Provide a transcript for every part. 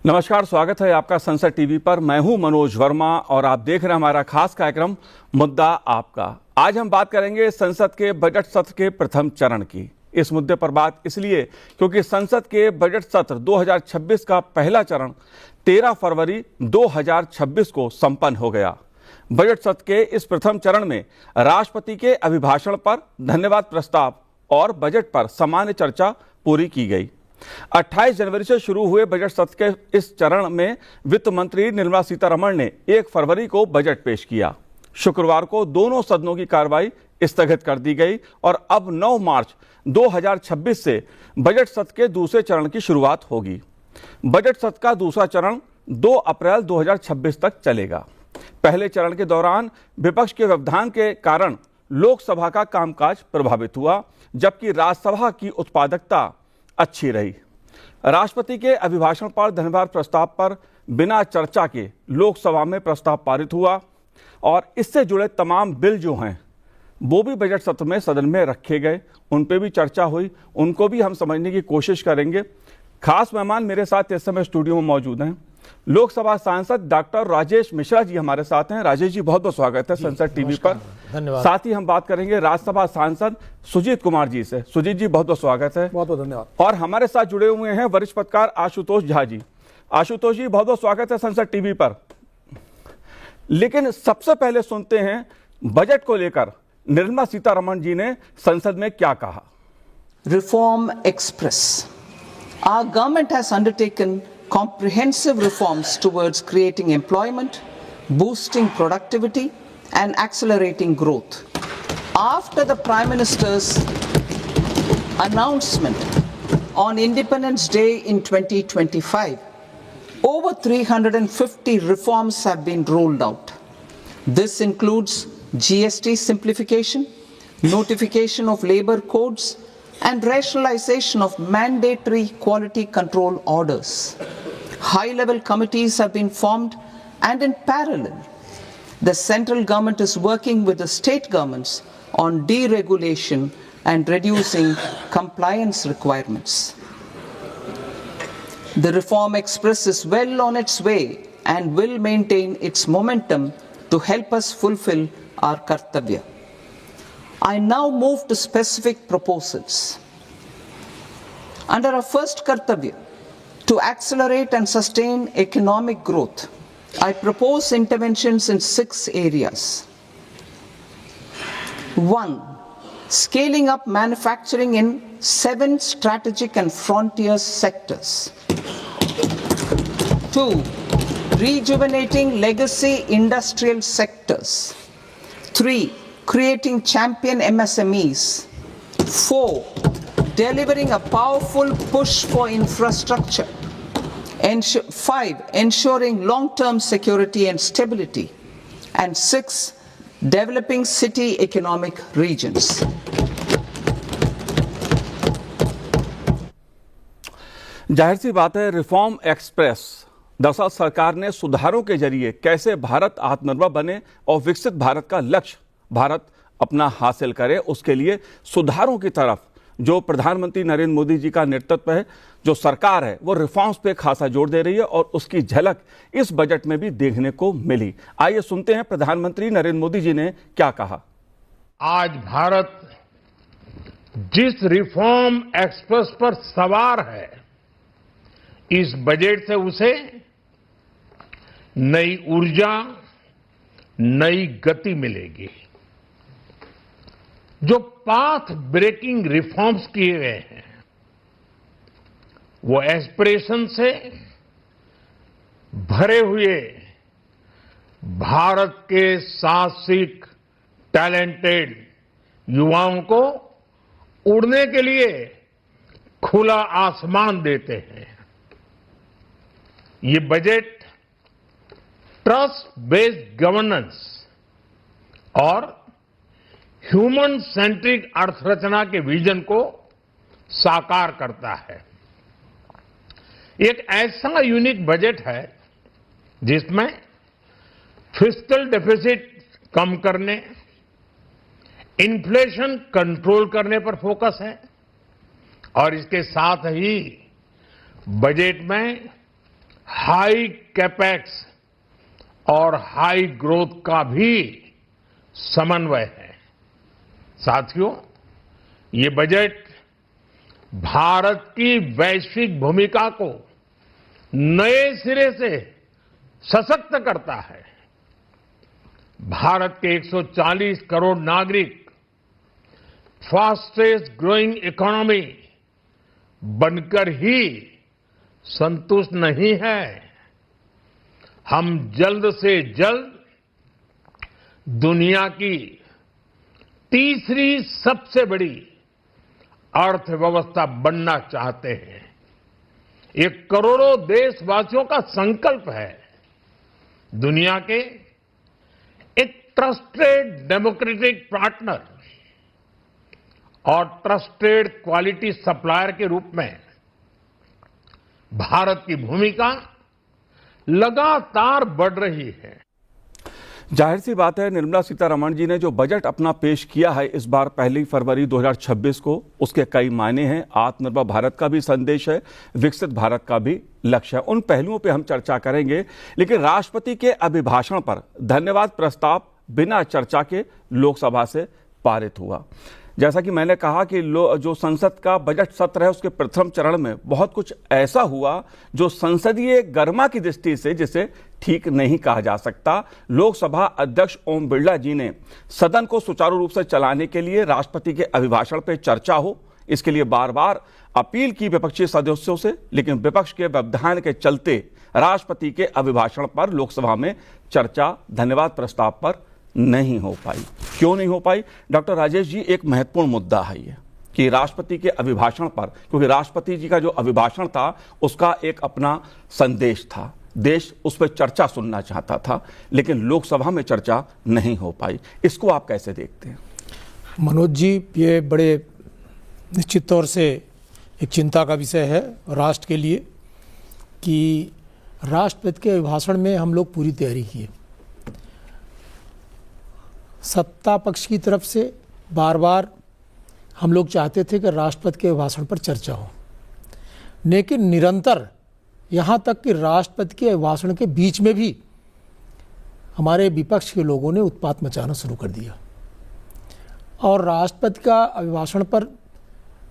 नमस्कार, स्वागत है आपका संसद टीवी पर। मैं हूं मनोज वर्मा और आप देख रहे हैं हमारा खास कार्यक्रम मुद्दा आपका। आज हम बात करेंगे संसद के बजट सत्र के प्रथम चरण की। इस मुद्दे पर बात इसलिए क्योंकि संसद के बजट सत्र 2026 का पहला चरण 13 फरवरी 2026 को संपन्न हो गया। बजट सत्र के इस प्रथम चरण में राष्ट्रपति के अभिभाषण पर धन्यवाद प्रस्ताव और बजट पर सामान्य चर्चा पूरी की गई। 28 जनवरी से शुरू हुए बजट सत्र के इस चरण में वित्त मंत्री निर्मला सीतारमण ने 1 फरवरी को बजट पेश किया। शुक्रवार को दोनों सदनों की कार्रवाई स्थगित कर दी गई और अब 9 मार्च 2026 से बजट सत्र के दूसरे चरण की शुरुआत होगी। बजट सत्र का दूसरा चरण 2 अप्रैल 2026 तक चलेगा। पहले चरण के दौरान विपक्ष के व्यवधान के कारण लोकसभा का कामकाज प्रभावित हुआ, जबकि राज्यसभा की उत्पादकता अच्छी रही। राष्ट्रपति के अभिभाषण पर धन्यवाद प्रस्ताव पर बिना चर्चा के लोकसभा में प्रस्ताव पारित हुआ और इससे जुड़े तमाम बिल जो हैं वो भी बजट सत्र में सदन में रखे गए, उन पे भी चर्चा हुई, उनको भी हम समझने की कोशिश करेंगे। खास मेहमान मेरे साथ इस समय स्टूडियो में मौजूद हैं। लोकसभा सांसद डॉक्टर राजेश मिश्रा जी हमारे साथ हैं। राजेश जी, बहुत बहुत स्वागत है संसद टीवी पर। धन्यवाद। साथ ही हम बात करेंगे राज्यसभा सांसद सुजीत कुमार जी से। सुजीत जी, बहुत बहुत स्वागत है। बहुत बहुत धन्यवाद। और हमारे साथ जुड़े हुए हैं वरिष्ठ पत्रकार आशुतोष झा जी। आशुतोष जी, बहुत बहुत स्वागत है संसद टीवी पर। लेकिन सबसे पहले सुनते हैं बजट को लेकर निर्मला सीतारमण जी ने संसद में क्या कहा। Reform Express. Our government has undertaken comprehensive reforms towards creating employment, boosting productivity, and accelerating growth. After the Prime Minister's announcement on Independence Day in 2025, over 350 reforms have been rolled out. This includes GST simplification, notification of labor codes, and rationalization of mandatory quality control orders. High-level committees have been formed, and in parallel, the central government is working with the state governments on deregulation and reducing compliance requirements. The Reform Express is well on its way and will maintain its momentum to help us fulfill our kartavya. I now move to specific proposals. Under our first kartavya, to accelerate and sustain economic growth, I propose interventions in 6 areas. 1. Scaling up manufacturing in 7 strategic and frontier sectors. 2. Rejuvenating legacy industrial sectors. 3. Creating champion MSMEs. 4. Delivering a powerful push for infrastructure. 5. Ensuring long-term security and stability. And 6. Developing city economic regions. जाहिर सी बात है, reform express दरअसल सरकार ने सुधारों के जरिए कैसे भारत आत्मनिर्भर बने और विकसित भारत का लक्ष्य भारत अपना हासिल करे, उसके लिए सुधारों की तरफ जो प्रधानमंत्री नरेंद्र मोदी जी का नेतृत्व है, जो सरकार है, वो रिफॉर्म्स पे खासा जोर दे रही है और उसकी झलक इस बजट में भी देखने को मिली। आइए सुनते हैं प्रधानमंत्री नरेंद्र मोदी जी ने क्या कहा। आज भारत जिस रिफॉर्म एक्सप्रेस पर सवार है, इस बजट से उसे नई ऊर्जा, नई गति मिलेगी। जो पाथ ब्रेकिंग रिफॉर्म्स किए गए हैं, वो एस्पिरेशन से भरे हुए भारत के साहसिक, टैलेंटेड युवाओं को उड़ने के लिए खुला आसमान देते हैं। ये बजट ट्रस्ट बेस्ड गवर्नेंस और ह्यूमन सेंट्रिक अर्थरचना के विजन को साकार करता है। एक ऐसा यूनिक बजट है जिसमें फिस्कल डेफिसिट कम करने, इन्फ्लेशन कंट्रोल करने पर फोकस है और इसके साथ ही बजट में हाई कैपेक्स और हाई ग्रोथ का भी समन्वय है। साथियों, ये बजट भारत की वैश्विक भूमिका को नए सिरे से सशक्त करता है। भारत के 140 करोड़ नागरिक फास्टेस्ट ग्रोइंग इकोनॉमी बनकर ही संतुष्ट नहीं है। हम जल्द से जल्द दुनिया की तीसरी सबसे बड़ी अर्थव्यवस्था बनना चाहते हैं। ये करोड़ों देशवासियों का संकल्प है। दुनिया के एक ट्रस्टेड डेमोक्रेटिक पार्टनर और ट्रस्टेड क्वालिटी सप्लायर के रूप में भारत की भूमिका लगातार बढ़ रही है। जाहिर सी बात है, निर्मला सीतारमण जी ने जो बजट अपना पेश किया है इस बार 1 फरवरी 2026 को, उसके कई मायने हैं। आत्मनिर्भर भारत का भी संदेश है, विकसित भारत का भी लक्ष्य है। उन पहलुओं पे हम चर्चा करेंगे, लेकिन राष्ट्रपति के अभिभाषण पर धन्यवाद प्रस्ताव बिना चर्चा के लोकसभा से पारित हुआ। जैसा कि मैंने कहा कि जो संसद का बजट सत्र है उसके प्रथम चरण में बहुत कुछ ऐसा हुआ जो संसदीय गरिमा की दृष्टि से जिसे ठीक नहीं कहा जा सकता। लोकसभा अध्यक्ष ओम बिरला जी ने सदन को सुचारू रूप से चलाने के लिए राष्ट्रपति के अभिभाषण पर चर्चा हो, इसके लिए बार बार अपील की विपक्षी सदस्यों से, लेकिन विपक्ष के व्यवधान के चलते राष्ट्रपति के अभिभाषण पर लोकसभा में चर्चा धन्यवाद प्रस्ताव पर नहीं हो पाई। क्यों नहीं हो पाई? डॉक्टर राजेश जी, एक महत्वपूर्ण मुद्दा है ये कि राष्ट्रपति के अभिभाषण पर, क्योंकि राष्ट्रपति जी का जो अभिभाषण था उसका एक अपना संदेश था, देश उस पर चर्चा सुनना चाहता था, लेकिन लोकसभा में चर्चा नहीं हो पाई। इसको आप कैसे देखते हैं? मनोज जी, ये बड़े निश्चित तौर से एक चिंता का विषय है राष्ट्र के लिए कि राष्ट्रपति के अभिभाषण में हम लोग पूरी तैयारी किए। सत्ता पक्ष की तरफ से बार बार हम लोग चाहते थे कि राष्ट्रपति के अभिभाषण पर चर्चा हो, लेकिन निरंतर यहाँ तक कि राष्ट्रपति के अभिभाषण के बीच में भी हमारे विपक्ष के लोगों ने उत्पात मचाना शुरू कर दिया और राष्ट्रपति का अभिभाषण पर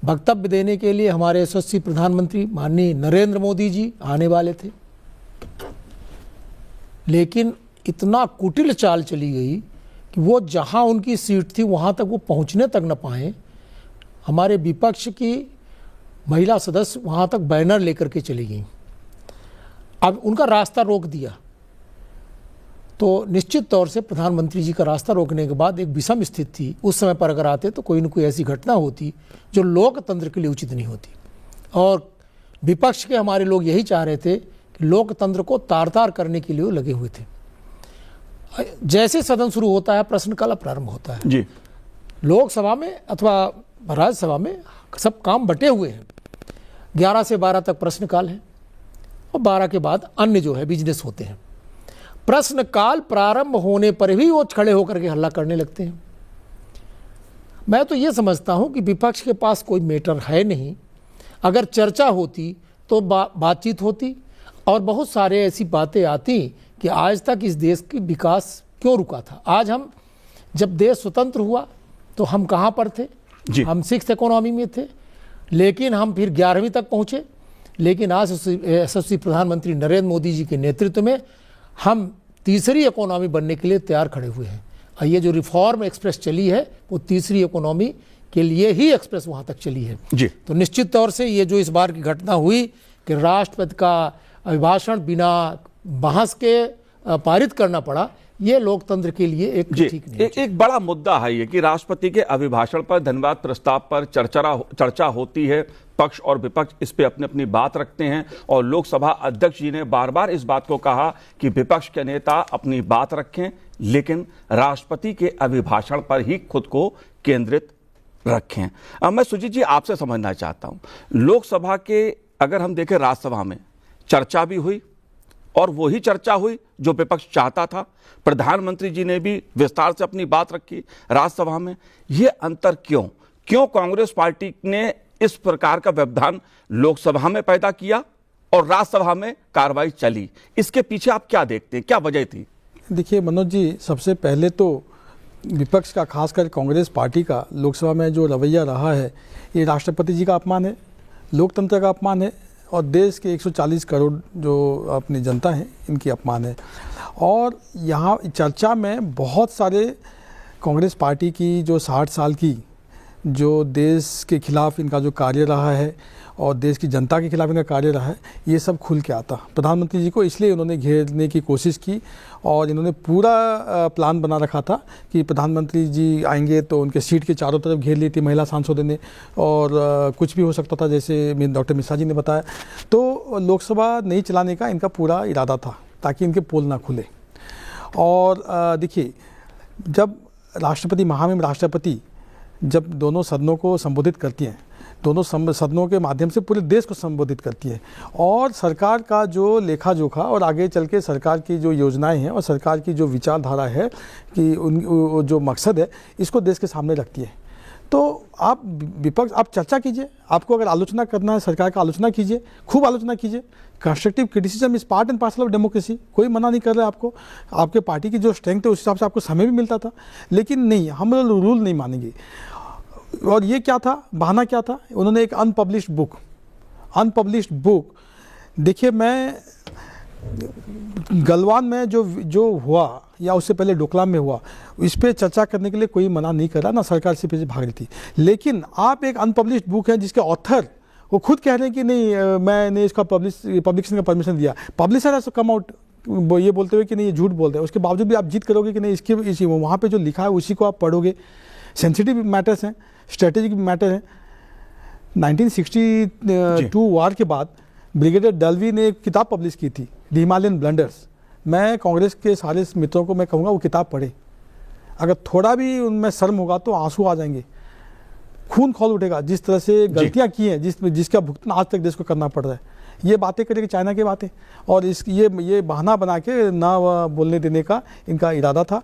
वक्तव्य देने के लिए हमारे यशस्वी प्रधानमंत्री माननीय नरेंद्र मोदी जी आने वाले थे, लेकिन इतना कुटिल चाल चली गई कि वो जहां उनकी सीट थी वहां तक वो पहुंचने तक न पाए। हमारे विपक्ष की महिला सदस्य वहां तक बैनर लेकर के चली गई, अब उनका रास्ता रोक दिया। तो निश्चित तौर से प्रधानमंत्री जी का रास्ता रोकने के बाद एक विषम स्थिति थी। उस समय पर अगर आते तो कोई न कोई ऐसी घटना होती जो लोकतंत्र के लिए उचित नहीं होती, और विपक्ष के हमारे लोग यही चाह रहे थे कि लोकतंत्र को तार तार करने के लिए वो लगे हुए थे। जैसे सदन शुरू होता है प्रश्नकाल प्रारंभ होता है जी, लोकसभा में अथवा राज्यसभा में सब काम बटे हुए हैं। 11 से 12 तक प्रश्नकाल है और 12 के बाद अन्य जो है बिजनेस होते हैं। प्रश्नकाल प्रारंभ होने पर भी वो खड़े होकर के हल्ला करने लगते हैं। मैं तो ये समझता हूं कि विपक्ष के पास कोई मैटर है नहीं। अगर चर्चा होती तो बातचीत होती और बहुत सारे ऐसी बातें आती कि आज तक इस देश की विकास क्यों रुका था। आज हम जब देश स्वतंत्र हुआ तो हम कहाँ पर थे? हम 6th इकोनॉमी में थे, लेकिन हम फिर 11वीं तक पहुँचे। लेकिन आज यशस्वी प्रधानमंत्री नरेंद्र मोदी जी के नेतृत्व में हम तीसरी इकोनॉमी बनने के लिए तैयार खड़े हुए हैं। और ये जो रिफॉर्म एक्सप्रेस चली है वो तीसरी इकोनॉमी के लिए ही एक्सप्रेस वहाँ तक चली है जी। तो निश्चित तौर से ये जो इस बार की घटना हुई कि राष्ट्रपति का अभिभाषण बिना बहस के पारित करना पड़ा, ये लोकतंत्र के लिए एक ठीक नहीं। एक बड़ा मुद्दा है ये कि राष्ट्रपति के अभिभाषण पर धन्यवाद प्रस्ताव पर चर्चा होती है, पक्ष और विपक्ष इस पे अपनी अपनी बात रखते हैं, और लोकसभा अध्यक्ष जी ने बार बार इस बात को कहा कि विपक्ष के नेता अपनी बात रखें, लेकिन राष्ट्रपति के अभिभाषण पर ही खुद को केंद्रित रखें। अब मैं सुजीत जी आपसे समझना चाहता हूं, लोकसभा के अगर हम देखें राज्यसभा में चर्चा भी हुई और वही चर्चा हुई जो विपक्ष चाहता था। प्रधानमंत्री जी ने भी विस्तार से अपनी बात रखी राज्यसभा में। यह अंतर क्यों कांग्रेस पार्टी ने इस प्रकार का व्यवधान लोकसभा में पैदा किया और राज्यसभा में कार्रवाई चली। इसके पीछे आप क्या देखते हैं, क्या वजह थी? देखिए मनोज जी, सबसे पहले तो विपक्ष का, खासकर कांग्रेस पार्टी का लोकसभा में जो रवैया रहा है, ये राष्ट्रपति जी का अपमान है, लोकतंत्र का अपमान है और देश के 140 करोड़ जो अपनी जनता है इनकी अपमान है। और यहाँ चर्चा में बहुत सारे कांग्रेस पार्टी की जो 60 साल की जो देश के खिलाफ इनका जो कार्य रहा है और देश की जनता के खिलाफ इनका कार्य रहा है, ये सब खुल के आता। प्रधानमंत्री जी को इसलिए उन्होंने घेरने की कोशिश की और इन्होंने पूरा प्लान बना रखा था कि प्रधानमंत्री जी आएंगे तो उनके सीट के चारों तरफ घेर ली थी महिला सांसदों ने और कुछ भी हो सकता था, जैसे डॉक्टर मिश्रा जी ने बताया। तो लोकसभा नहीं चलाने का इनका पूरा इरादा था ताकि इनके पोल ना खुले। और देखिए, जब राष्ट्रपति, महामहिम राष्ट्रपति जब दोनों सदनों को संबोधित करती हैं, दोनों सदनों के माध्यम से पूरे देश को संबोधित करती है और सरकार का जो लेखा जोखा और आगे चल के सरकार की जो योजनाएं हैं और सरकार की जो विचारधारा है कि उन जो मकसद है, इसको देश के सामने रखती है। तो आप विपक्ष, आप चर्चा कीजिए, आपको अगर आलोचना करना है सरकार का, आलोचना कीजिए, खूब आलोचना कीजिए। Constructive criticism is part and parcel of democracy, कोई मना नहीं कर रहा है आपको। आपके पार्टी की जो स्ट्रेंथ है उस हिसाब से आपको समय भी मिलता था, लेकिन नहीं, हम रूल नहीं मानेंगे। और ये क्या था, बहाना क्या था? उन्होंने एक अनपब्लिश्ड बुक, देखिए मैं गलवान में जो हुआ या उससे पहले डोकलाम में हुआ, इस पर चर्चा करने के लिए कोई मना नहीं कर रहा, ना सरकार से पीछे भाग रही थी। लेकिन आप एक अनपब्लिश्ड बुक है जिसके ऑथर वो खुद कह रहे हैं कि नहीं, मैंने इसका पब्लिकेशन का परमिशन दिया। पब्लिशर है सो कम आउट ये बोलते हुए कि नहीं, ये झूठ बोलते हैं। उसके बावजूद भी आप जीत करोगे कि नहीं, इसी वहाँ पे जो लिखा है उसी को आप पढ़ोगे। सेंसिटिव मैटर्स हैं, स्ट्रेटेजिक मैटर हैं। 1962 वार के बाद ब्रिगेडियर डलवी ने एक किताब पब्लिश की थी, द हिमालयन ब्लंडर्स। मैं कांग्रेस के सारे मित्रों को मैं कहूँगा वो किताब पढ़े। अगर थोड़ा भी उनमें शर्म होगा तो आंसू आ जाएंगे, खून खौल उठेगा। जिस तरह से गलतियां की हैं, जिसका भुगतान आज तक देश को करना पड़ रहा है, ये बातें करेंगे चाइना की बातें, और ये बहाना बना के ना बोलने देने का इनका इरादा था।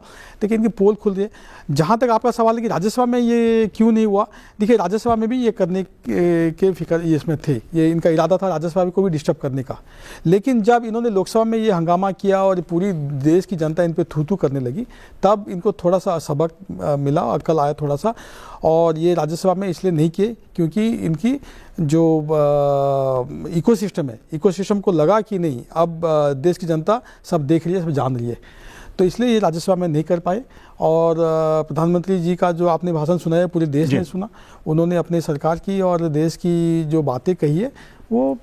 लेकिन इनकी पोल खुल रही है। जहाँ तक आपका सवाल है कि राज्यसभा में ये क्यों नहीं हुआ, देखिए राज्यसभा में भी ये करने के फिक्र ये इसमें थे, ये इनका इरादा था राज्यसभा को भी डिस्टर्ब करने का। लेकिन जब इन्होंने लोकसभा में ये हंगामा किया और पूरी देश की जनता इन पर थू करने लगी, तब इनको थोड़ा सा सबक मिला, अक्ल आया थोड़ा सा। और ये राज्यसभा में इसलिए नहीं किए क्योंकि इनकी जो इकोसिस्टम है, इकोसिस्टम को लगा कि नहीं, अब देश की जनता सब देख रही है, सब जान रही है, तो इसलिए ये राज्यसभा में नहीं कर पाए। और प्रधानमंत्री जी का जो आपने भाषण सुना है, पूरे देश ने सुना। उन्होंने अपने सरकार की और देश की जो बातें कही है वो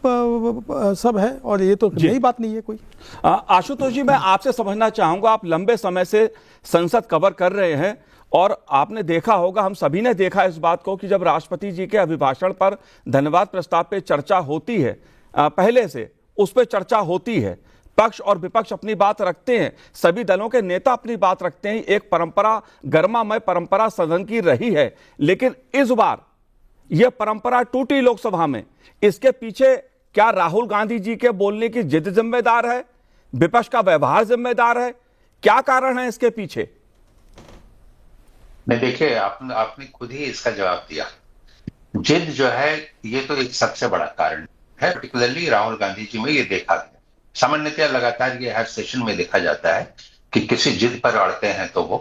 सब है, और ये तो नई बात नहीं है कोई। आशुतोष जी, मैं आपसे समझना चाहूंगा, आप लंबे समय से संसद कवर कर रहे हैं और आपने देखा होगा, हम सभी ने देखा इस बात को कि जब राष्ट्रपति जी के अभिभाषण पर धन्यवाद प्रस्ताव पे चर्चा होती है, पहले से उस पर चर्चा होती है, पक्ष और विपक्ष अपनी बात रखते हैं, सभी दलों के नेता अपनी बात रखते हैं, एक परंपरा, गर्मामय परंपरा सदन की रही है। लेकिन इस बार यह परंपरा टूटी लोकसभा में। इसके पीछे क्या राहुल गांधी जी के बोलने की जिद जिम्मेदार है, विपक्ष का व्यवहार जिम्मेदार है, क्या कारण है इसके पीछे? नहीं, देखिए आपने खुद ही इसका जवाब दिया। जिद जो है ये तो एक सबसे बड़ा कारण है, पर्टिकुलरली राहुल गांधी जी में ये देखा गया। सामान्यतः लगातार ये हर सेशन में देखा जाता है कि किसी जिद पर अड़ते हैं तो वो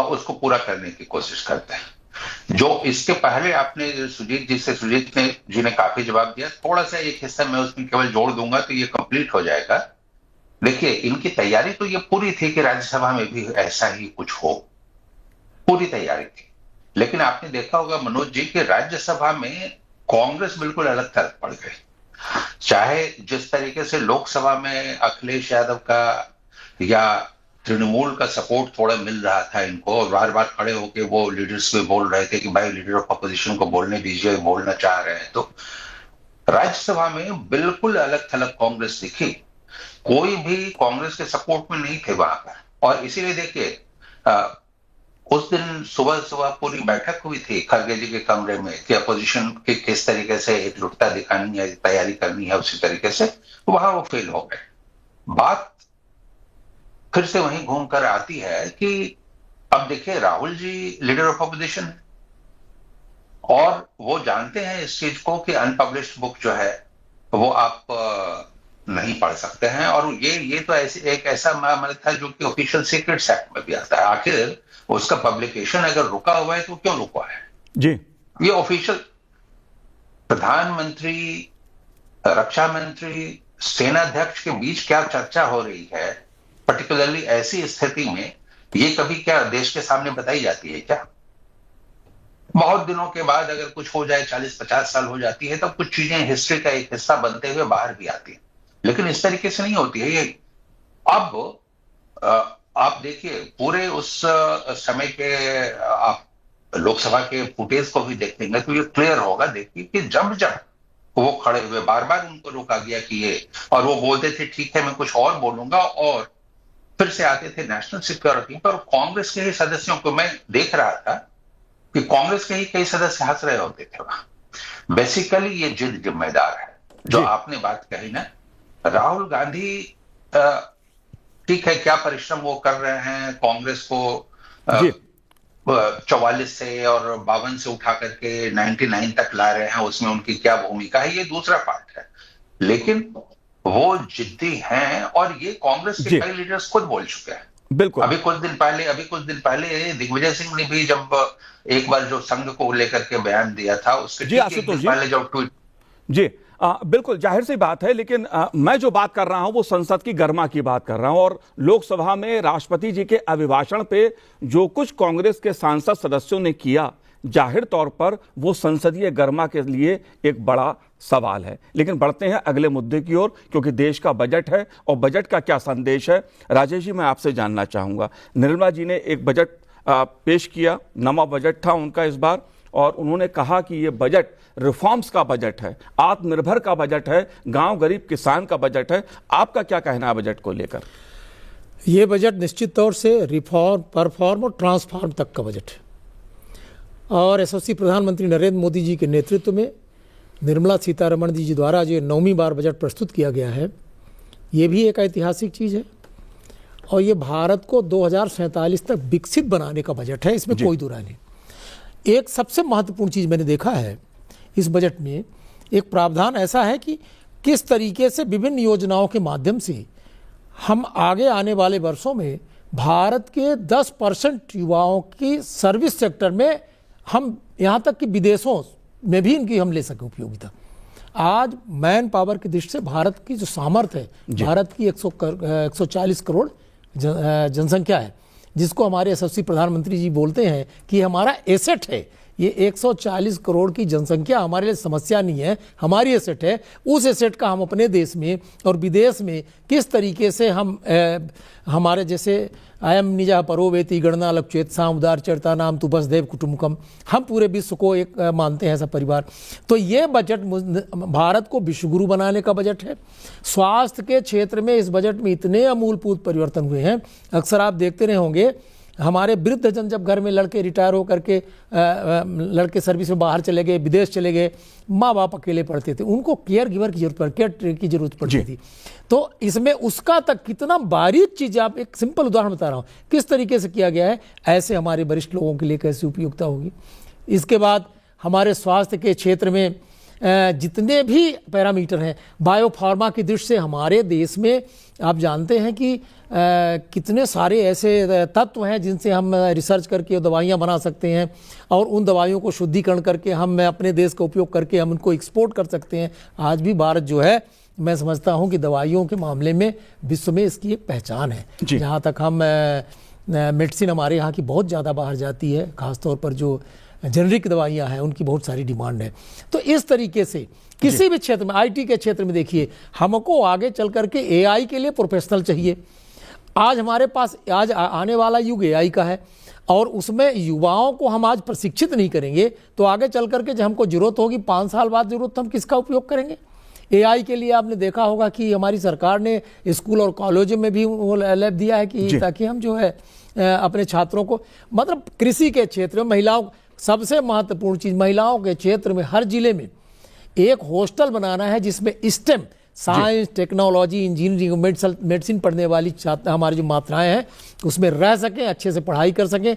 उसको पूरा करने की कोशिश करते हैं। जो इसके पहले आपने सुजीत जी ने काफी जवाब दिया, थोड़ा सा एक हिस्सा मैं उसमें केवल जोड़ दूंगा तो ये कंप्लीट हो जाएगा। देखिए, इनकी तैयारी तो ये पूरी थी कि राज्यसभा में भी ऐसा ही कुछ हो, पूरी तैयारी थी। लेकिन आपने देखा होगा मनोज जी कि राज्यसभा में कांग्रेस बिल्कुल अलग तरफ पड़ गई। चाहे जिस तरीके से लोकसभा में अखिलेश यादव का या तृणमूल का सपोर्ट थोड़ा मिल रहा था इनको, और बार बार खड़े होकर वो लीडर्स में बोल रहे थे कि भाई लीडर ऑफ अपोजिशन को बोलने दीजिए, बोलना चाह रहे हैं, तो राज्यसभा में बिल्कुल अलग थलग कांग्रेस दिखी। कोई भी कांग्रेस के सपोर्ट में नहीं थे वहां पर। और इसीलिए देखिए, उस दिन सुबह पूरी बैठक हुई थी खड़गे जी के कमरे में कि अपोजिशन के किस तरीके से एकजुटता दिखानी है, तैयारी करनी है, उसी तरीके से वहां वो फेल हो गए। बात फिर से वहीं घूमकर आती है कि अब देखिए, Rahul ji leader of opposition और वो जानते हैं इस चीज को कि अनपब्लिश्ड बुक जो है वो आप नहीं पढ़ सकते हैं। और ये तो ऐसे एक ऐसा मामला था जो कि ऑफिशियल सीक्रेट्स एक्ट में भी आता है। आखिर उसका पब्लिकेशन अगर रुका हुआ है तो क्यों रुका है? जी, ये ऑफिशियल प्रधानमंत्री, रक्षा मंत्री, सेनाध्यक्ष के बीच क्या चर्चा हो रही है, पर्टिकुलरली ऐसी स्थिति में, ये कभी क्या देश के सामने बताई जाती है क्या? बहुत दिनों के बाद अगर कुछ हो जाए, 40-50 साल हो जाती है, तब कुछ चीजें हिस्ट्री का एक हिस्सा बनते हुए बाहर भी आती है, लेकिन इस तरीके से नहीं होती है ये। अब आप देखिए पूरे उस समय के आप लोकसभा के फुटेज को भी देखेंगे तो ये क्लियर होगा। देखिए कि जब जब वो खड़े हुए, बार बार उनको रोका गया कि ये, और वो बोलते थे ठीक है मैं कुछ और बोलूंगा, और फिर से आते थे नेशनल सिक्योरिटी पर। कांग्रेस के ही सदस्यों को मैं देख रहा था कि कांग्रेस के ही कई सदस्य हंस रहे होते थे वहां। बेसिकली ये जिद जिम्मेदार है जो आपने बात कही ना। राहुल गांधी ठीक है, क्या परिश्रम वो कर रहे हैं कांग्रेस को 44 से और 52 से उठा करके 99 तक ला रहे हैं, उसमें उनकी क्या भूमिका है, ये दूसरा पार्ट है। लेकिन वो जिद्दी हैं और ये कांग्रेस के कई लीडर्स खुद बोल चुके हैं। बिल्कुल। अभी कुछ दिन पहले दिग्विजय सिंह ने भी जब एक बार जो संघ को लेकर के बयान दिया था, उसके ठीक एक दिन पहले जब ट्वीट। जी बिल्कुल, जाहिर सी बात है, लेकिन मैं जो बात कर रहा हूं वो संसद की गर्मा की बात कर रहा हूं। और लोकसभा में राष्ट्रपति जी के अभिभाषण पे जो कुछ कांग्रेस के सांसद सदस्यों ने किया, जाहिर तौर पर वो संसदीय गर्मा के लिए एक बड़ा सवाल है। लेकिन बढ़ते हैं अगले मुद्दे की ओर, क्योंकि देश का बजट है और बजट का क्या संदेश है। राजेश जी, मैं आपसे जानना चाहूंगा, निर्मला जी ने एक बजट पेश किया, नवा बजट था उनका इस बार, और उन्होंने कहा कि ये बजट रिफॉर्म्स का बजट है, आत्मनिर्भर का बजट है, गांव गरीब किसान का बजट है। आपका क्या कहना है बजट को लेकर? ये बजट निश्चित तौर से रिफॉर्म, परफॉर्म और ट्रांसफॉर्म तक का बजट है। और यशस्वी प्रधानमंत्री नरेंद्र मोदी जी के नेतृत्व में निर्मला सीतारमण जी द्वारा जो 9वीं बार बजट प्रस्तुत किया गया है, ये भी एक ऐतिहासिक चीज़ है। और ये भारत को 2047 तक विकसित बनाने का बजट है, इसमें कोई दो राय नहीं। एक सबसे महत्वपूर्ण चीज़ मैंने देखा है इस बजट में, एक प्रावधान ऐसा है कि किस तरीके से विभिन्न योजनाओं के माध्यम से हम आगे आने वाले वर्षों में भारत के 10% युवाओं की सर्विस सेक्टर में, हम यहाँ तक कि विदेशों में भी इनकी हम ले सकें उपयोगिता। आज मैन पावर की दृष्टि से भारत की जो सामर्थ्य है, भारत की 140 करोड़ जनसंख्या है, जिसको हमारे यशस्वी प्रधानमंत्री जी बोलते हैं कि हमारा एसेट है। ये 140 करोड़ की जनसंख्या हमारे लिए समस्या नहीं है, हमारी एसेट है। उस एसेट का हम अपने देश में और विदेश में किस तरीके से हम हमारे जैसे अयम निजा परोवेति गणना लक्ष्येत साम उदार चरता नाम तु वसुधैव कुटुंबकम, हम पूरे विश्व को एक मानते हैं ऐसा परिवार। तो ये बजट भारत को विश्वगुरु बनाने का बजट है। स्वास्थ्य के क्षेत्र में इस बजट में इतने अमूलभूत परिवर्तन हुए हैं। अक्सर आप देखते रहे होंगे, हमारे वृद्ध जन जब घर में लड़के रिटायर हो करके लड़के सर्विस में बाहर चले गए, विदेश चले गए, माँ बाप अकेले पढ़ते थे, उनको केयर गिवर की जरूरत केयर टेकर की जरूरत पड़ती थी। तो इसमें उसका तक कितना बारीक चीज़, आप एक सिंपल उदाहरण बता रहा हूँ किस तरीके से किया गया है, ऐसे हमारे वरिष्ठ लोगों के लिए कैसी उपयोगिता होगी। इसके बाद हमारे स्वास्थ्य के क्षेत्र में जितने भी पैरामीटर हैं, बायोफार्मा की दृष्टि से हमारे देश में आप जानते हैं कि कितने सारे ऐसे तत्व हैं जिनसे हम रिसर्च करके दवाइयाँ बना सकते हैं, और उन दवाइयों को शुद्धिकरण करके हम अपने देश का उपयोग करके हम उनको एक्सपोर्ट कर सकते हैं। आज भी भारत जो है, मैं समझता हूँ कि दवाइयों के मामले में विश्व में इसकी एक पहचान है। जहाँ तक हम मेडिसिन हमारे यहाँ की बहुत ज़्यादा बाहर जाती है, ख़ासतौर पर जो जेनरिक दवाइयाँ हैं उनकी बहुत सारी डिमांड है। तो इस तरीके से किसी भी क्षेत्र में, आईटी के क्षेत्र में देखिए, हमको आगे चल करके एआई के लिए प्रोफेशनल चाहिए। आज हमारे पास आज आने वाला युग एआई का है, और उसमें युवाओं को हम आज प्रशिक्षित नहीं करेंगे तो आगे चल करके जब हमको जरूरत होगी 5 साल बाद जरूरत, तो हम किसका उपयोग करेंगे? एआई के लिए आपने देखा होगा कि हमारी सरकार ने स्कूल और कॉलेजों में भी वो लैब दिया है कि ताकि हम जो है अपने छात्रों को, मतलब कृषि के क्षेत्र में महिलाओं, सबसे महत्वपूर्ण चीज़ महिलाओं के क्षेत्र में हर जिले में एक हॉस्टल बनाना है जिसमें stem, science, technology, engineering, medicine पढ़ने वाली छात्र हमारी जो मात्राएं हैं उसमें रह सकें, अच्छे से पढ़ाई कर सकें।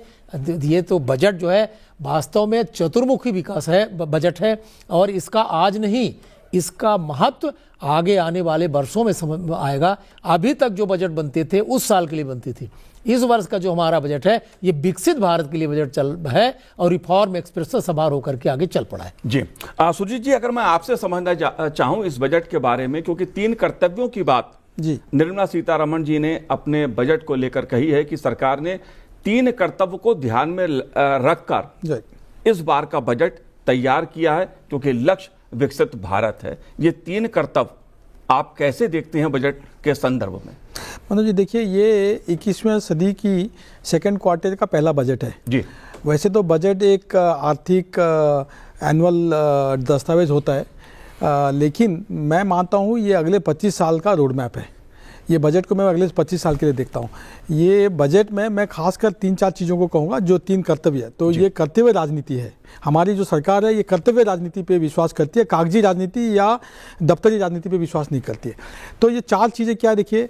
ये तो बजट जो है वास्तव में चतुर्मुखी विकास है बजट है, और इसका आज नहीं इसका महत्व आगे आने वाले वर्षों में समझ में आएगा। अभी तक जो बजट बनते थे उस साल के लिए बनते थे। इस वर्ष का जो हमारा बजट है ये विकसित भारत के लिए बजट चल है और रिफॉर्म एक्सप्रेस से सवार होकर के आगे चल पड़ा है। जी सुजीत जी, अगर मैं आपसे समझना चाहूं इस बजट के बारे में, क्योंकि 3 कर्तव्यों की बात जी निर्मला सीतारमण जी ने अपने बजट को लेकर कही है कि सरकार ने 3 कर्तव्य को ध्यान में रखकर इस बार का बजट तैयार किया है, क्योंकि लक्ष्य विकसित भारत है। ये 3 कर्तव्य आप कैसे देखते हैं बजट के संदर्भ में? मनोज जी, देखिए ये 21वीं सदी की सेकंड क्वार्टर का पहला बजट है जी। वैसे तो बजट एक आर्थिक एनुअल दस्तावेज होता है, लेकिन मैं मानता हूँ ये अगले 25 साल का रोड मैप है। ये बजट को मैं अगले 25 साल के लिए देखता हूँ। ये बजट में मैं खासकर 3-4 चीज़ों को कहूँगा जो 3 कर्तव्य है। तो ये कर्तव्य राजनीति है। हमारी जो सरकार है ये कर्तव्य राजनीति पे विश्वास करती है, कागजी राजनीति या दफ्तरी राजनीति पे विश्वास नहीं करती है। तो ये 4 चीज़ें क्या, देखिए,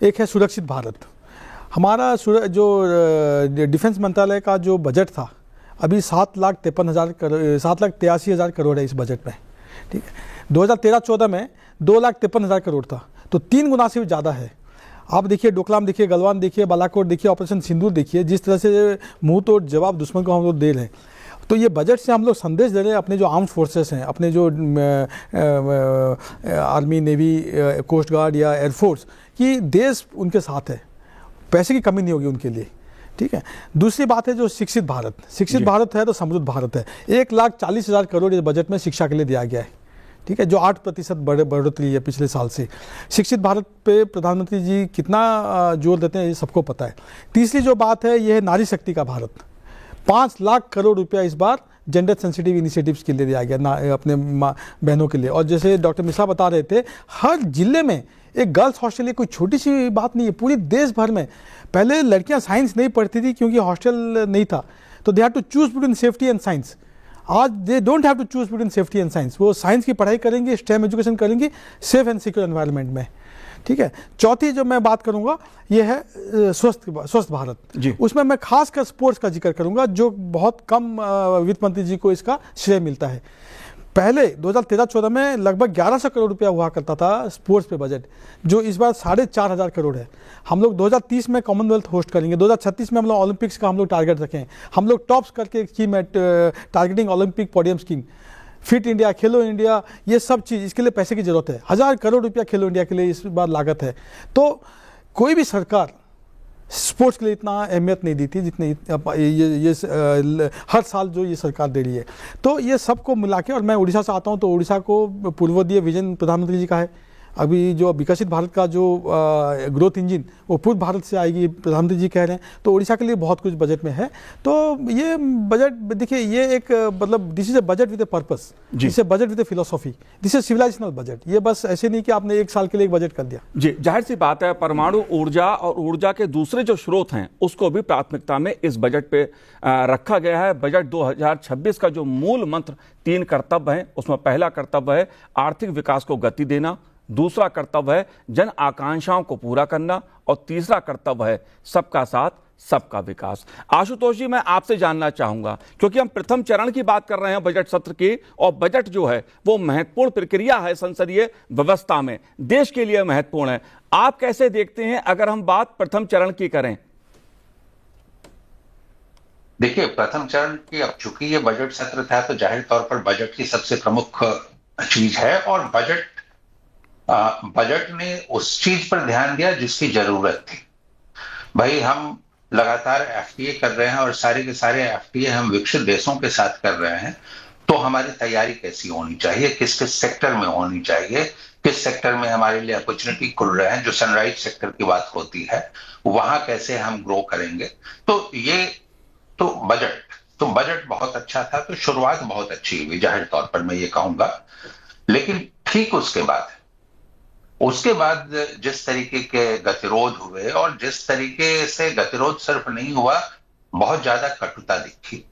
एक है सुरक्षित भारत। हमारा जो डिफेंस मंत्रालय का जो बजट था अभी 7,83,000 करोड़ है इस बजट में, ठीक है। 2013-14 में 2,53,000 करोड़ था, तो 3 गुना से ज़्यादा है। आप देखिए डोकलाम देखिए, गलवान देखिए, बालाकोट देखिए, ऑपरेशन सिंदूर देखिए, जिस तरह से मुंह तोड़ जवाब दुश्मन को हम लोग दे रहे हैं। तो ये बजट से हम लोग संदेश दे रहे हैं अपने जो आर्म्ड फोर्सेस हैं, अपने जो आर्मी, नेवी, कोस्ट गार्ड या एयरफोर्स, कि देश उनके साथ है, पैसे की कमी नहीं होगी उनके लिए, ठीक है। दूसरी बात है जो शिक्षित भारत। शिक्षित भारत है तो समृद्ध भारत है। 1,40,000 करोड़ इस बजट में शिक्षा के लिए दिया गया है, ठीक है, जो 8% बढ़ोतरी है पिछले साल से। शिक्षित भारत पे प्रधानमंत्री जी कितना जोर देते हैं ये सबको पता है। तीसरी जो बात है ये है नारी शक्ति का भारत। 5 लाख करोड़ रुपया इस बार जेंडर सेंसिटिव इनिशिएटिव्स के लिए दिया गया, अपने बहनों के लिए। और जैसे डॉक्टर मिश्रा बता रहे थे, हर जिले में एक गर्ल्स हॉस्टल, ये कोई छोटी सी बात नहीं है। पूरी देश भर में पहले लड़कियां साइंस नहीं पढ़ती थी क्योंकि हॉस्टल नहीं था, तो they have to choose between safety and science. आज they don't have to choose between safety and science. वो साइंस की पढ़ाई करेंगे, स्टेम एजुकेशन करेंगे, सेफ एंड सिक्योर एनवायरनमेंट में, ठीक है। चौथी जो मैं बात करूंगा ये है स्वस्थ भारत जी। उसमें मैं खासकर स्पोर्ट्स का जिक्र करूंगा, जो बहुत कम वित्त मंत्री जी को इसका श्रेय मिलता है। पहले 2013-14 में लगभग 1100 करोड़ रुपया हुआ करता था स्पोर्ट्स पे बजट, जो इस बार 4,500 करोड़ है। हम लोग 2030 में कॉमनवेल्थ होस्ट करेंगे, 2036 में हम लोग ओलंपिक्स का हम लोग टारगेट रखें। हम लोग टॉप्स करके एक स्कीम है, targeting Olympic podium scheme, fit India, खेलो इंडिया, ये सब चीज़, इसके लिए पैसे की जरूरत है। 1,000 करोड़ रुपया खेलो इंडिया के लिए इस बार लागत है। तो कोई भी सरकार स्पोर्ट्स के लिए इतना अहमियत नहीं दी थी जितने ये हर साल जो ये सरकार दे रही है। तो ये सबको मिला के, और मैं उड़ीसा से आता हूँ, तो उड़ीसा को पूर्वोदय विजन प्रधानमंत्री जी का है। अभी जो विकसित भारत का जो ग्रोथ इंजन वो पूर्व भारत से आएगी, प्रधानमंत्री जी कह रहे हैं। तो उड़ीसा के लिए बहुत कुछ बजट में है। तो ये बजट देखिए, ये एक मतलब this is a budget with a purpose, this is budget with A philosophy, this is civilisational budget. ये बस ऐसे नहीं कि आपने 1 साल के लिए एक बजट कर दिया। जी, जाहिर सी बात है, परमाणु ऊर्जा और ऊर्जा के दूसरे जो स्रोत हैं उसको भी प्राथमिकता में इस बजट पे रखा गया है। बजट 2026 का जो मूल मंत्र 3 कर्तव्य हैं, उसमें पहला कर्तव्य है आर्थिक विकास को गति देना, दूसरा कर्तव्य है जन आकांक्षाओं को पूरा करना, और तीसरा कर्तव्य है सबका साथ सबका विकास। आशुतोष जी, मैं आपसे जानना चाहूंगा, क्योंकि हम प्रथम चरण की बात कर रहे हैं बजट सत्र की, और बजट जो है वो महत्वपूर्ण प्रक्रिया है संसदीय व्यवस्था में, देश के लिए महत्वपूर्ण है। आप कैसे देखते हैं अगर हम बात प्रथम चरण की करें? देखिए, प्रथम चरण की, अब चूंकि ये बजट सत्र था तो जाहिर तौर पर बजट की सबसे प्रमुख चीज है, और बजट ने उस चीज पर ध्यान दिया जिसकी जरूरत थी। भाई, हम लगातार एफटीए कर रहे हैं और सारे के सारे एफटीए हम विकसित देशों के साथ कर रहे हैं, तो हमारी तैयारी कैसी होनी चाहिए, किस किस सेक्टर में होनी चाहिए, किस सेक्टर में हमारे लिए अपॉर्चुनिटी खुल रहे हैं, जो सनराइज सेक्टर की बात होती है, वहां कैसे हम ग्रो करेंगे। तो ये तो बजट बहुत अच्छा था, तो शुरुआत बहुत अच्छी हुई, जाहिर तौर पर मैं ये कहूंगा। लेकिन ठीक उसके बाद जिस तरीके के गतिरोध हुए, और जिस तरीके से गतिरोध सिर्फ नहीं हुआ, बहुत ज्यादा कटुता दिखी,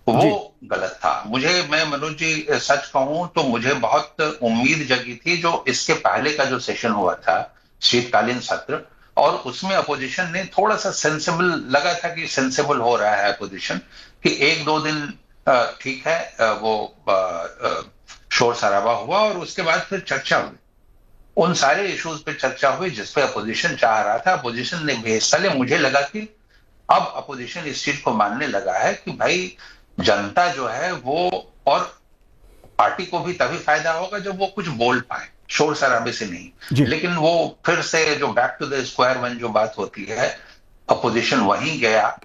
वो गलत था। मैं मनोज जी सच कहूं तो मुझे बहुत उम्मीद जगी थी जो इसके पहले का जो सेशन हुआ था, शीतकालीन सत्र, और उसमें अपोजिशन ने थोड़ा सा सेंसिबल लगा था कि सेंसिबल हो रहा है अपोजिशन, कि 1-2 दिन ठीक है, वो शोर शराबा हुआ और उसके बाद फिर चर्चा हुई। उन सारे इश्यूज पे चर्चा हुई जिसपे अपोजिशन चाह रहा था, अपोजिशन ने भी हिस्सा लिया। मुझे लगा कि अब अपोजिशन इस चीज को मानने लगा है कि भाई जनता जो है वो, और पार्टी को भी तभी फायदा होगा जब वो कुछ बोल पाए, शोर शराबे से नहीं। लेकिन वो फिर से जो back to the square one जो बात होती है, अपोजिशन वहीं गया।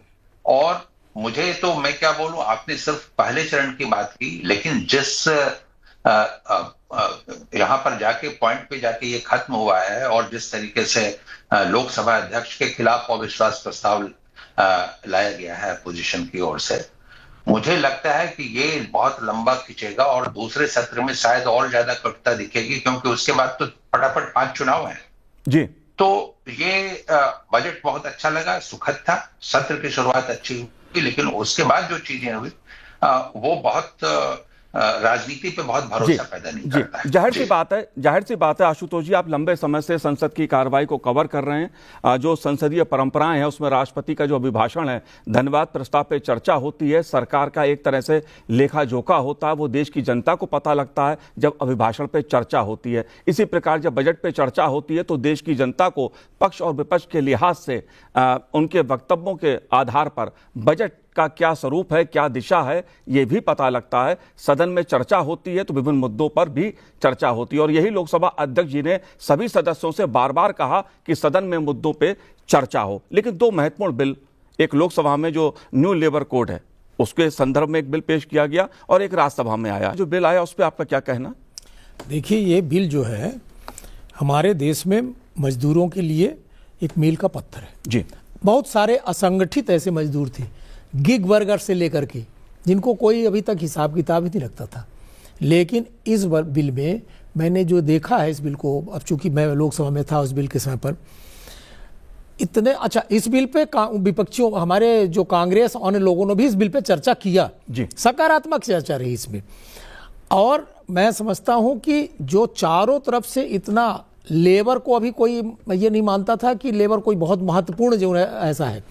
और मुझे तो मैं क्या बोलूं, आपने सिर्फ पहले चरण की बात की, लेकिन जिस यहां पर जाके पॉइंट पे जाके ये खत्म हुआ है और जिस तरीके से लोकसभा अध्यक्ष के खिलाफ अविश्वास प्रस्ताव लाया गया है अपोजिशन की ओर से, मुझे लगता है कि ये बहुत लंबा खिंचेगा और दूसरे सत्र में शायद और ज्यादा कटुता दिखेगी, क्योंकि उसके बाद तो फटाफट 5 चुनाव हैं जी। तो ये बजट बहुत अच्छा लगा, सुखद था, सत्र की शुरुआत अच्छी हुई, लेकिन उसके बाद जो चीजें हुई वो बहुत राजनीति पे बहुत भरोसा पैदा नहीं करता है। जाहिर सी बात है आशुतोष जी, आप लंबे समय से संसद की कार्रवाई को कवर कर रहे हैं। जो संसदीय परंपराएं हैं उसमें राष्ट्रपति का जो अभिभाषण है, धन्यवाद प्रस्ताव पे चर्चा होती है, सरकार का एक तरह से लेखा जोखा होता है, वो देश की जनता को पता लगता है जब अभिभाषण पे चर्चा होती है। इसी प्रकार जब बजट पे चर्चा होती है तो देश की जनता को पक्ष और विपक्ष के लिहाज से उनके वक्तव्यों के आधार पर बजट का क्या स्वरूप है, क्या दिशा है, ये भी पता लगता है। सदन में चर्चा होती है तो विभिन्न मुद्दों पर भी चर्चा होती है, और यही लोकसभा अध्यक्ष जी ने सभी सदस्यों से बार बार कहा कि सदन में मुद्दों पे चर्चा हो। लेकिन 2 महत्वपूर्ण बिल, एक लोकसभा में जो न्यू लेबर कोड है उसके संदर्भ में एक बिल पेश किया गया और एक राज्यसभा में आया। जो बिल आया उस पर आपका क्या कहना? देखिए, ये बिल जो है हमारे देश में मजदूरों के लिए एक मील का पत्थर है जी। बहुत सारे असंगठित ऐसे मजदूर थे, गिग वर्कर से लेकर के, जिनको कोई अभी तक हिसाब किताब ही नहीं रखता था। लेकिन इस बिल में मैंने जो देखा है इस बिल को, अब चूंकि मैं लोकसभा में था उस बिल के समय पर, इतने अच्छा इस बिल पे विपक्षियों, हमारे जो कांग्रेस और लोगों ने भी इस बिल पे चर्चा किया जी, सकारात्मक चर्चा रही इसमें। और मैं समझता हूं कि जो चारों तरफ से इतना लेबर को, अभी कोई ये नहीं मानता था कि लेबर कोई बहुत महत्वपूर्ण जो है ऐसा है,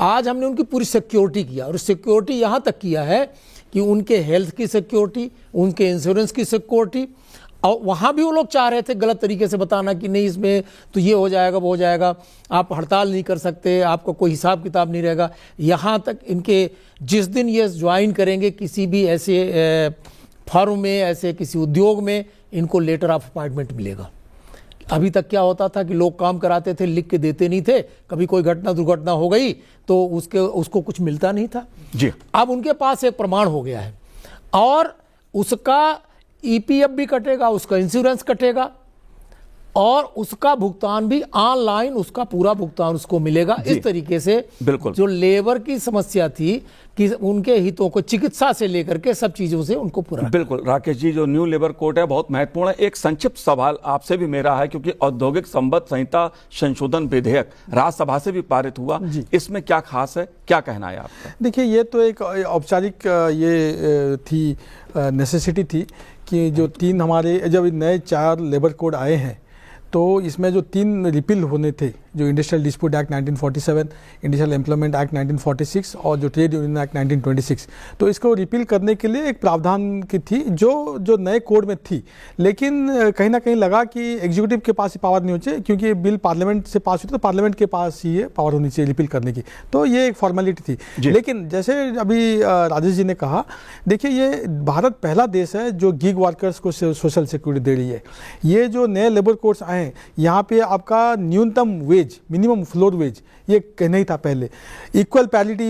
आज हमने उनकी पूरी सिक्योरिटी किया, और सिक्योरिटी यहाँ तक किया है कि उनके हेल्थ की सिक्योरिटी, उनके इंश्योरेंस की सिक्योरिटी। और वहाँ भी वो लोग चाह रहे थे गलत तरीके से बताना कि नहीं इसमें तो ये हो जाएगा वो हो जाएगा, आप हड़ताल नहीं कर सकते, आपका कोई हिसाब किताब नहीं रहेगा। यहाँ तक इनके जिस दिन ये ज्वाइन करेंगे किसी भी ऐसे फर्म में, ऐसे किसी उद्योग में, इनको लेटर ऑफ अपॉइंटमेंट मिलेगा। अभी तक क्या होता था कि लोग काम कराते थे, लिख के देते नहीं थे, कभी कोई घटना दुर्घटना हो गई तो उसको कुछ मिलता नहीं था जी। अब उनके पास एक प्रमाण हो गया है, और उसका ईपीएफ भी कटेगा, उसका इंश्योरेंस कटेगा, और उसका भुगतान भी ऑनलाइन, उसका पूरा भुगतान उसको मिलेगा। इस तरीके से बिल्कुल जो लेबर की समस्या थी कि उनके हितों को चिकित्सा से लेकर के सब चीजों से उनको पूरा। बिल्कुल राकेश जी, जो न्यू लेबर कोड है बहुत महत्वपूर्ण है। एक संक्षिप्त सवाल आपसे भी मेरा है, क्योंकि औद्योगिक संबंध संहिता संशोधन विधेयक राज्यसभा से भी पारित हुआ, इसमें क्या खास है, क्या कहना है आपका? देखिए, ये तो एक औपचारिक ये थी, नेसेसिटी थी कि जो 3 हमारे जब नए 4 लेबर कोड आए हैं तो इसमें जो 3 रिपील होने थे, जो industrial dispute act 1947, industrial employment act 1946 और जो ट्रेड यूनियन एक्ट 1926, तो इसको रिपील करने के लिए एक प्रावधान की थी जो नए कोड में थी। लेकिन कहीं ना कहीं लगा कि एग्जीक्यूटिव के पास ही पावर नहीं होनी चाहिए, क्योंकि बिल पार्लियामेंट से पास हुई तो पार्लियामेंट के पास ही ये पावर होनी चाहिए रिपील करने की, तो ये एक फॉर्मेलिटी थी। लेकिन जैसे अभी राजेश जी ने कहा, देखिए ये भारत पहला देश है जो गिग वर्कर्स को सोशल सिक्योरिटी दे रही है। ये जो नए लेबर कोड्स आए हैं, यहाँ पे आपका न्यूनतम वेज, मिनिमम फ्लोर वेज ये नहीं था पहले, equal parity,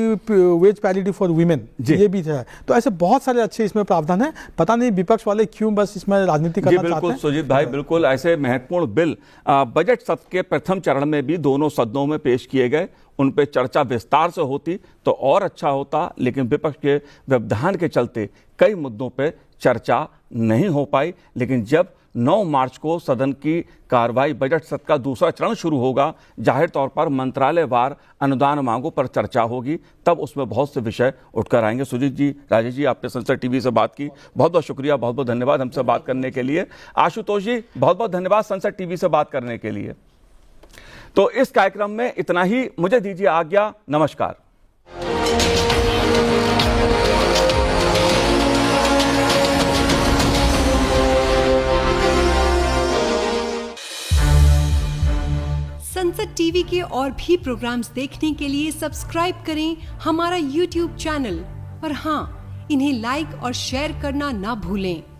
wage parity for women ये भी था। तो ऐसे बहुत सारे अच्छे इसमें प्रावधान है। पता नहीं विपक्ष वाले क्यों बस इसमें राजनीति करना चाहते हैं। बिल्कुल सुजीत भाई, बिल्कुल ऐसे महत्वपूर्ण बिल बजट सत्र के प्रथम चरण में भी दोनों सदनों में पेश किए गए, उन पे चर्चा विस्तार से होती तो और अच्छा होता, लेकिन विपक्ष के व्यवधान के चलते कई मुद्दों पे चर्चा नहीं हो पाई। लेकिन जब 9 मार्च को सदन की कार्रवाई बजट सत्र का दूसरा चरण शुरू होगा, जाहिर तौर पर मंत्रालयवार अनुदान मांगों पर चर्चा होगी, तब उसमें बहुत से विषय उठकर आएंगे। सुजीत जी, राजेश जी, आपने संसद टीवी से बात की, बहुत बहुत शुक्रिया, बहुत बहुत धन्यवाद हमसे बात करने के लिए। आशुतोष जी, बहुत बहुत धन्यवाद संसद टीवी से बात करने के लिए। तो इस कार्यक्रम में इतना ही, मुझे दीजिए आज्ञा, नमस्कार। संसद टीवी के और भी प्रोग्राम्स देखने के लिए सब्सक्राइब करें हमारा YouTube चैनल और हाँ, इन्हें लाइक और शेयर करना ना भूलें।